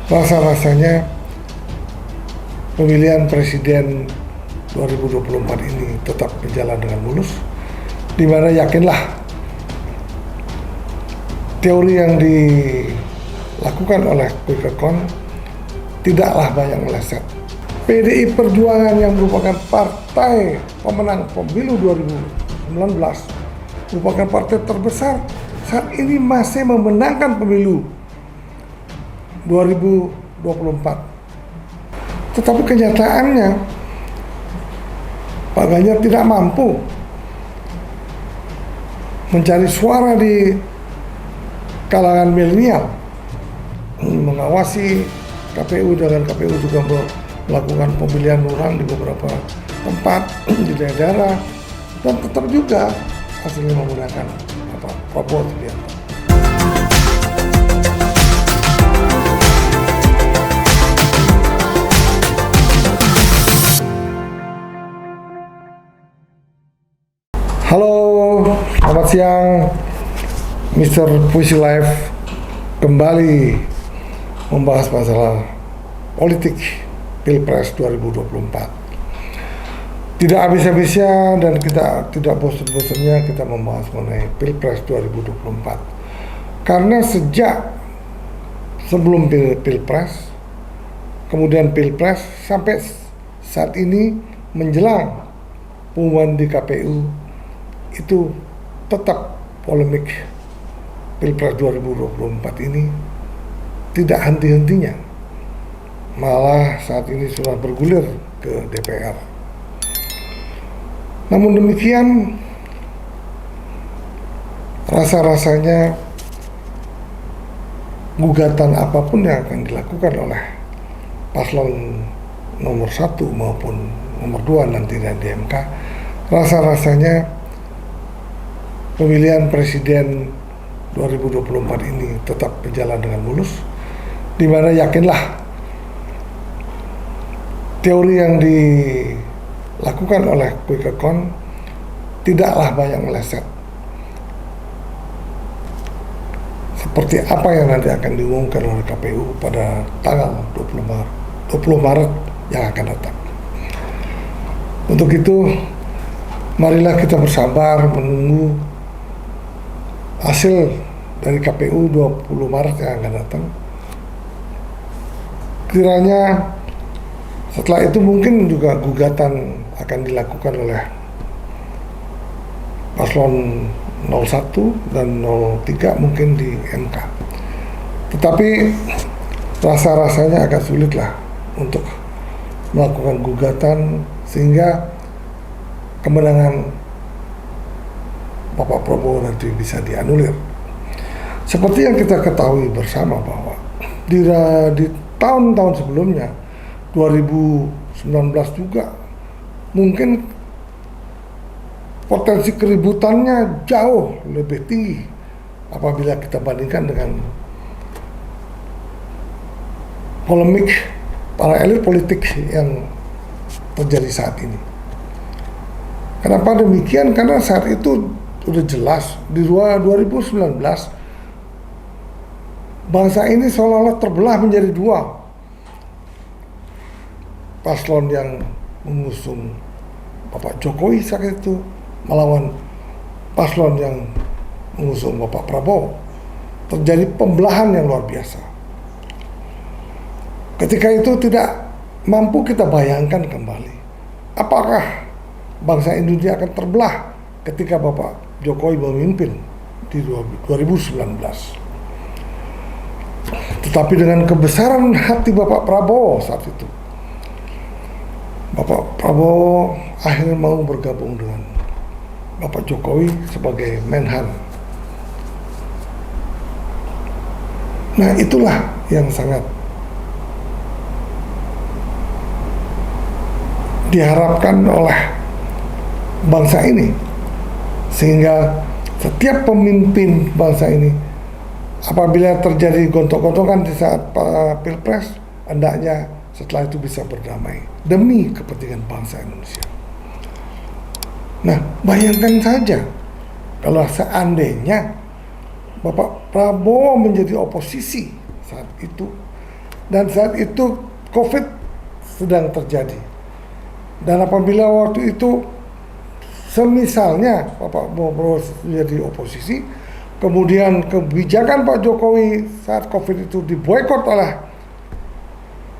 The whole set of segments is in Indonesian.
rasa-rasanya pemilihan presiden 2024 ini tetap berjalan dengan mulus, di mana yakinlah teori yang dilakukan oleh Quick Count tidaklah banyak meleset. PDI Perjuangan yang merupakan partai pemenang pemilu 2019, merupakan partai terbesar saat ini masih memenangkan pemilu 2024. Tetapi kenyataannya Pak Ganjar tidak mampu mencari suara di kalangan milenial, mengawasi KPU, dengan KPU juga melakukan pemilihan orang di beberapa tempat di daerah, dan tetap juga hasilnya menggunakan Prabowo Subianto. Halo, selamat siang, Mr. Puisi Live kembali membahas masalah politik Pilpres 2024. Tidak habis-habisnya dan kita tidak bosan-bosannya kita membahas mengenai Pilpres 2024. Karena sejak sebelum Pilpres, kemudian Pilpres, sampai saat ini menjelang pengumuman di KPU, itu tetap polemik Pilpres 2024 ini tidak henti-hentinya. Malah saat ini sudah bergulir ke DPR. Namun demikian, rasa-rasanya gugatan apapun yang akan dilakukan oleh paslon nomor 1 maupun nomor 2 nanti di MK, rasa-rasanya pemilihan presiden 2024 ini tetap berjalan dengan mulus, di mana yakinlah teori yang dilakukan oleh Quick Count tidaklah banyak meleset. Seperti apa yang nanti akan diumumkan oleh KPU pada tanggal 20 Maret yang akan datang. Untuk itu, marilah kita bersabar menunggu hasil dari KPU 20 Maret yang akan datang. Kiranya setelah itu mungkin juga gugatan akan dilakukan oleh paslon 01 dan 03 mungkin di MK. Tetapi rasa-rasanya agak sulit lah untuk melakukan gugatan sehingga kemenangan Bapak Prabowo nanti bisa dianulir. Seperti yang kita ketahui bersama bahwa di tahun-tahun sebelumnya, 2019 juga, mungkin potensi keributannya jauh lebih tinggi apabila kita bandingkan dengan polemik para elit politik yang terjadi saat ini. Kenapa demikian? Karena saat itu sudah jelas di 2019 bangsa ini seolah-olah terbelah menjadi dua. Paslon yang mengusung Bapak Jokowi saat itu melawan paslon yang mengusung Bapak Prabowo. Terjadi pembelahan yang luar biasa. Ketika itu tidak mampu kita bayangkan kembali, apakah bangsa Indonesia akan terbelah ketika Bapak Jokowi memimpin di 2019. Tetapi dengan kebesaran hati Bapak Prabowo saat itu, Bapak Prabowo akhirnya mau bergabung dengan Bapak Jokowi sebagai Menhan. Nah, itulah yang sangat diharapkan oleh bangsa ini, sehingga setiap pemimpin bangsa ini apabila terjadi gontok-gontokan di saat Pilpres, hendaknya setelah itu bisa berdamai demi kepentingan bangsa Indonesia. Nah, bayangkan saja kalau seandainya Bapak Prabowo menjadi oposisi saat itu, dan saat itu COVID sedang terjadi. Dan apabila waktu itu semisalnya Bapak Prabowo menjadi oposisi, kemudian kebijakan Pak Jokowi saat COVID itu diboikot oleh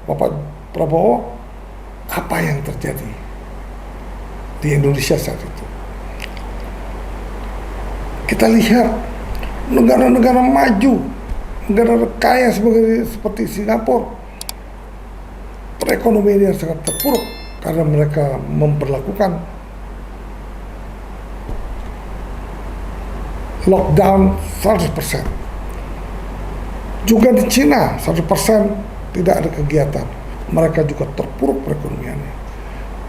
Bapak Prabowo, apa yang terjadi di Indonesia saat itu? Kita lihat negara-negara maju, negara kaya seperti Singapura, perekonomian yang sangat terpuruk karena mereka memperlakukan lockdown 100%. Juga di Cina 100% tidak ada kegiatan. Mereka juga terpuruk perekonomiannya.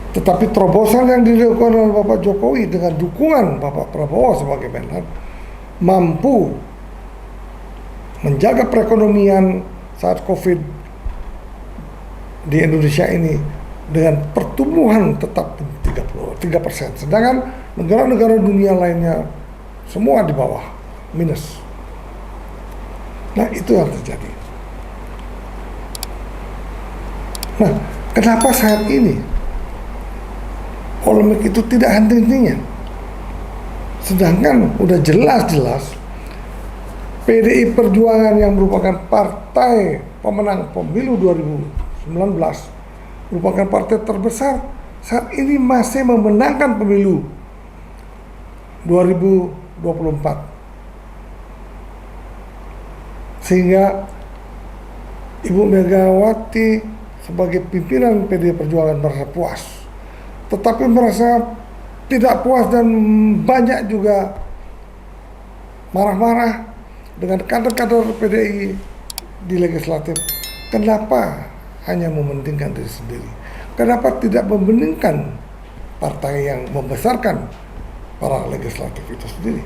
Tetapi terobosan yang dilakukan oleh Bapak Jokowi dengan dukungan Bapak Prabowo sebagai Menhan mampu menjaga perekonomian saat COVID di Indonesia ini dengan pertumbuhan tetap 3%. Sedangkan negara-negara dunia lainnya semua di bawah, minus. Nah, itu yang terjadi. Nah, kenapa saat ini polemik itu tidak henti-hentinya? Sedangkan udah jelas-jelas PDI Perjuangan yang merupakan partai pemenang pemilu 2019, merupakan partai terbesar, saat ini masih memenangkan pemilu 2024. Sehingga Ibu Megawati sebagai pimpinan PDI Perjuangan merasa puas, tetapi merasa tidak puas dan banyak juga marah-marah dengan kader-kader PDI di legislatif. Kenapa hanya mementingkan diri sendiri? Kenapa tidak mementingkan partai yang membesarkan para legislatif itu sendiri?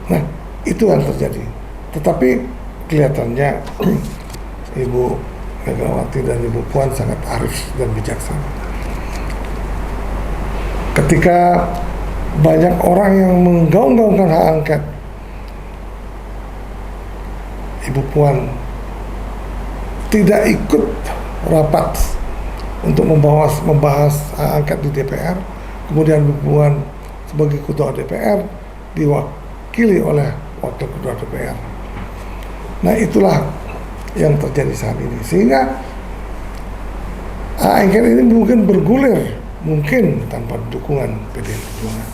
Nah, itu yang terjadi. Tetapi kelihatannya Ibu Megawati dan Ibu Puan sangat arif dan bijaksana. Ketika banyak orang yang menggaung-gaungkan hak angket, Ibu Puan tidak ikut rapat untuk membahas hak angket di DPR. Kemudian Ibu Puan sebagai ketua DPR diwakili oleh wakil ketua DPR. Nah, itulah yang terjadi saat ini. Sehingga hak angket ini mungkin bergulir, mungkin tanpa dukungan PDI Perjuangan.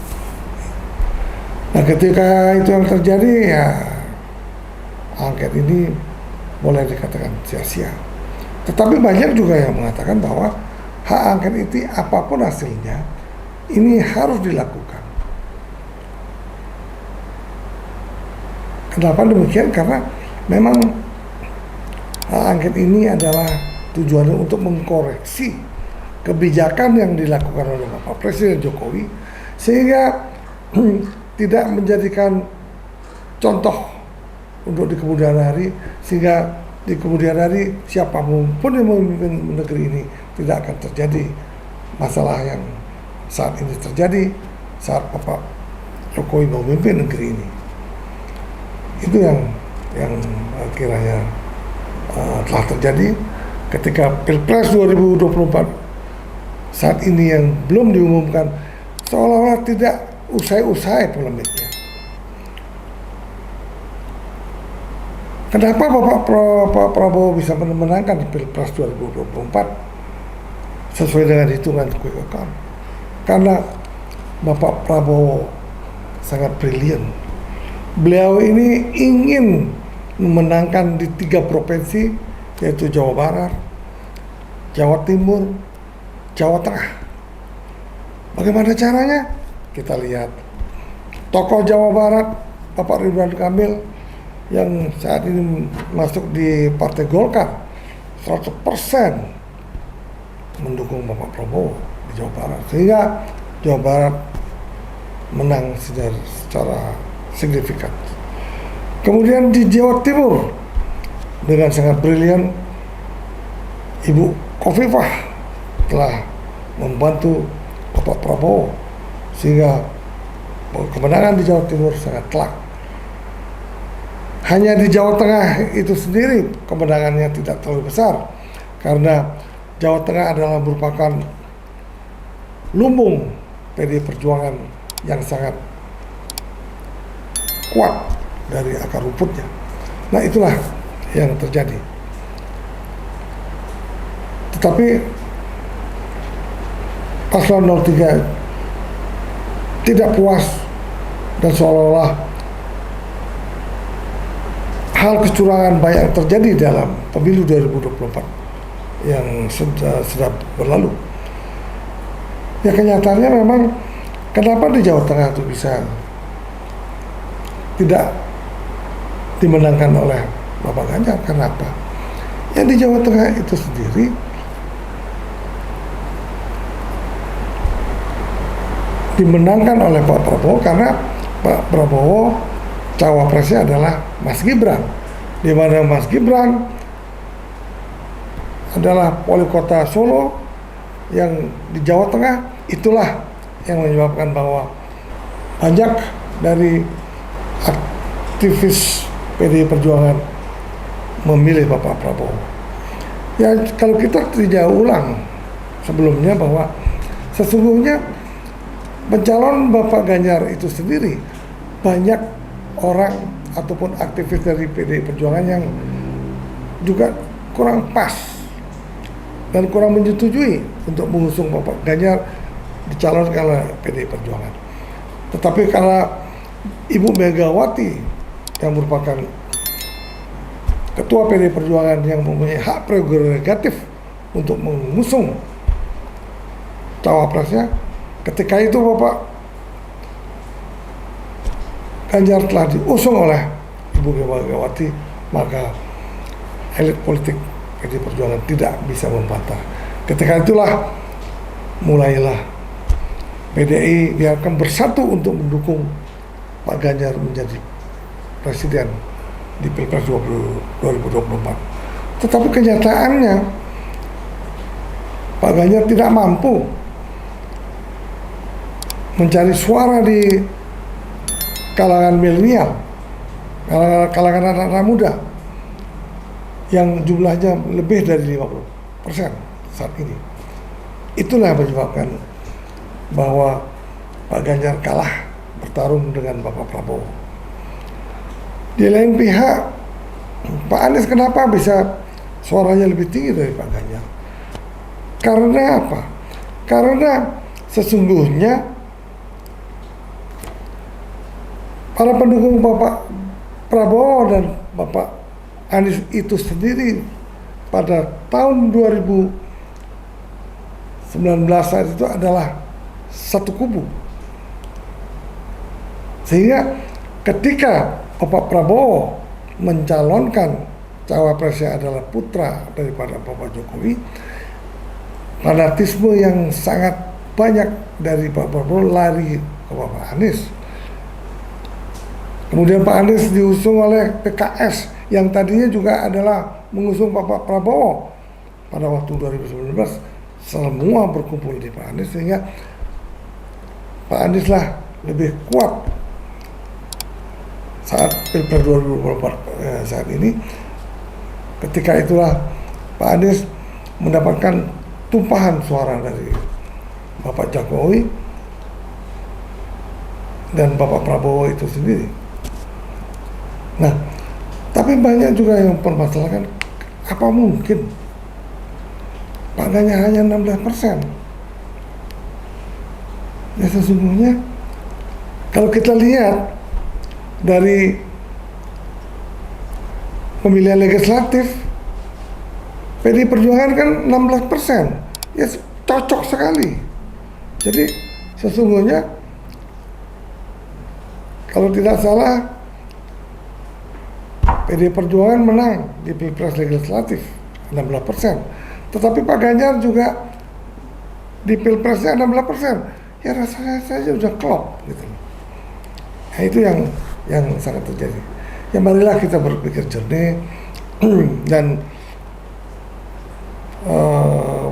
Nah, ketika itu yang terjadi, ya angket ini boleh dikatakan sia-sia. Tetapi banyak juga yang mengatakan bahwa hak angket itu apapun hasilnya, ini harus dilakukan. Kenapa demikian? Karena memang hak angket ini adalah tujuannya untuk mengkoreksi kebijakan yang dilakukan oleh Bapak Presiden Jokowi, sehingga tidak menjadikan contoh untuk di kemudian hari, sehingga di kemudian hari siapapun yang memimpin negeri ini tidak akan terjadi masalah yang saat ini terjadi saat Bapak Jokowi memimpin negeri ini. Itu yang kiranya telah terjadi ketika Pilpres 2024 saat ini yang belum diumumkan, seolah-olah tidak usai-usai polemiknya. Kenapa Bapak Prabowo bisa memenangkan di Pilpres 2024 sesuai dengan hitungan quick count? Karena Bapak Prabowo sangat brilian. Beliau ini ingin memenangkan di 3 provinsi, yaitu Jawa Barat, Jawa Timur, Jawa Tengah. Bagaimana caranya? Kita lihat tokoh Jawa Barat, Bapak Ridwan Kamil, yang saat ini masuk di Partai Golkar, 100% mendukung Bapak Prabowo di Jawa Barat, sehingga Jawa Barat menang secara signifikan. Kemudian di Jawa Timur dengan sangat brilian, Ibu Khofifah telah membantu Bapak Prabowo sehingga kemenangan di Jawa Timur sangat telak. Hanya di Jawa Tengah itu sendiri kemenangannya tidak terlalu besar, karena Jawa Tengah adalah merupakan lumbung PDI Perjuangan yang sangat kuat dari akar rumputnya. Nah, itulah yang terjadi. Tetapi Paslon 03 tidak puas dan seolah-olah hal kecurangan banyak terjadi dalam pemilu 2024 yang sudah berlalu. Ya, kenyataannya memang kenapa di Jawa Tengah itu bisa tidak dimenangkan oleh Bapak Ganjar? Kenapa? Ya, di Jawa Tengah itu sendiri dimenangkan oleh Pak Prabowo karena Pak Prabowo cawapresnya adalah Mas Gibran, di mana Mas Gibran adalah wali kota Solo yang di Jawa Tengah. Itulah yang menyebabkan bahwa banyak dari aktivis PDI Perjuangan memilih Bapak Prabowo. Ya, kalau kita tidak ulang sebelumnya bahwa sesungguhnya pencalon Bapak Ganjar itu sendiri banyak orang ataupun aktivis dari PDI Perjuangan yang juga kurang pas dan kurang menyetujui untuk mengusung Bapak Ganjar dicalonkan oleh PDI Perjuangan. Tetapi karena Ibu Megawati yang merupakan Ketua PDI Perjuangan yang mempunyai hak prerogatif untuk mengusung cawapresnya, ketika itu Bapak Ganjar telah diusung oleh Ibu Megawati, maka elit politik PDI Perjuangan tidak bisa membantah. Ketika itulah mulailah PDI biarkan bersatu untuk mendukung Pak Ganjar menjadi presiden di Pilpres 2024. Tetapi kenyataannya Pak Ganjar tidak mampu mencari suara di kalangan milenial, kalangan anak-anak muda yang jumlahnya lebih dari 50% saat ini. Itulah yang menyebabkan bahwa Pak Ganjar kalah bertarung dengan Bapak Prabowo. Di lain pihak, Pak Anies kenapa bisa suaranya lebih tinggi dari Pak Ganjar? Karena apa? Karena sesungguhnya para pendukung Bapak Prabowo dan Bapak Anies itu sendiri pada tahun 2019 saat itu adalah satu kubu. Sehingga ketika Bapak Prabowo mencalonkan cawapresnya adalah putra daripada Bapak Jokowi, fanatisme yang sangat banyak dari Pak Prabowo lari ke Bapak Anies. Kemudian Pak Anies diusung oleh PKS yang tadinya juga adalah mengusung Bapak Prabowo pada waktu 2019. Semua berkumpul di Pak Anies, sehingga Pak Anies lah lebih kuat saat Pilpres 2024 saat ini. Ketika itulah Pak Anies mendapatkan tumpahan suara dari Bapak Jokowi dan Bapak Prabowo itu sendiri. Nah, tapi banyak juga yang mempermasalahkan, apa mungkin Pak Ganjar hanya 16%? Ya, sesungguhnya kalau kita lihat dari pemilihan legislatif, PDI Perjuangan kan 16%, ya cocok sekali. Jadi sesungguhnya kalau tidak salah PDI Perjuangan menang di Pilpres legislatif 16%, tetapi Pak Ganjar juga di Pilpresnya 16%. Ya rasanya saja udah klop gitu. Nah, itu yang sangat terjadi. Ya, marilah kita berpikir jernih dan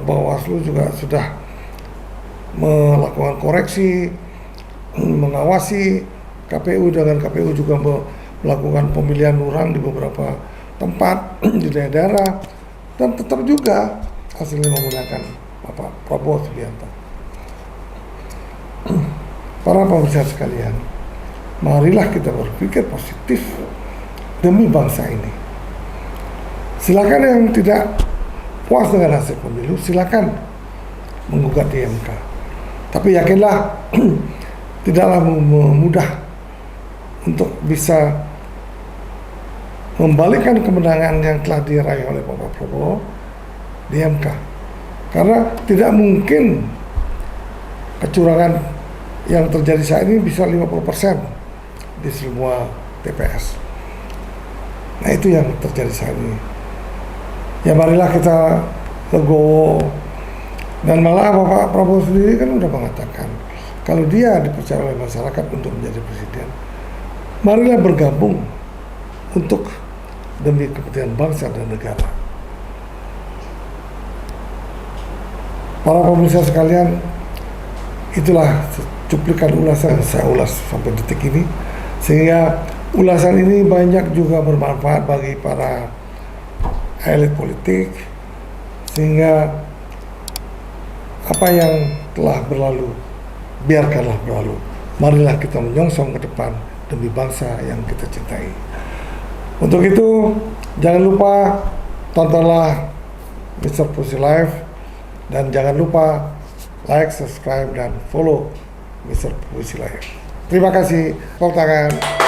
Bawaslu juga sudah melakukan koreksi, mengawasi KPU, dengan KPU juga melakukan pemilihan orang di beberapa tempat di daerah, dan tetap juga hasilnya menggunakan Bapak Prabowo Subianto. Para pemirsa sekalian, marilah kita berpikir positif demi bangsa ini. Silakan yang tidak puas dengan hasil pemilu, silakan menggugat di MK. Tapi yakinlah tidaklah mudah untuk bisa membalikkan kemenangan yang telah diraih oleh Bapak Prabowo di MK. Karena tidak mungkin kecurangan yang terjadi saat ini bisa 50% di semua TPS. Nah, itu yang terjadi saat ini. Ya marilah kita legowo. Dan malah Bapak Prabowo sendiri kan udah mengatakan kalau dia dipercaya oleh masyarakat untuk menjadi presiden, marilah bergabung untuk demi kepentingan bangsa dan negara. Para pemirsa sekalian, itulah cuplikan ulasan yang saya ulas sampai detik ini, sehingga ulasan ini banyak juga bermanfaat bagi para elit politik, sehingga apa yang telah berlalu biarkanlah berlalu. Marilah kita menyongsong ke depan demi bangsa yang kita cintai. Untuk itu jangan lupa tontonlah Mr. Puisi Live, dan jangan lupa like, subscribe, dan follow Mr. Puisi Live. Terima kasih. Tepuk tangan.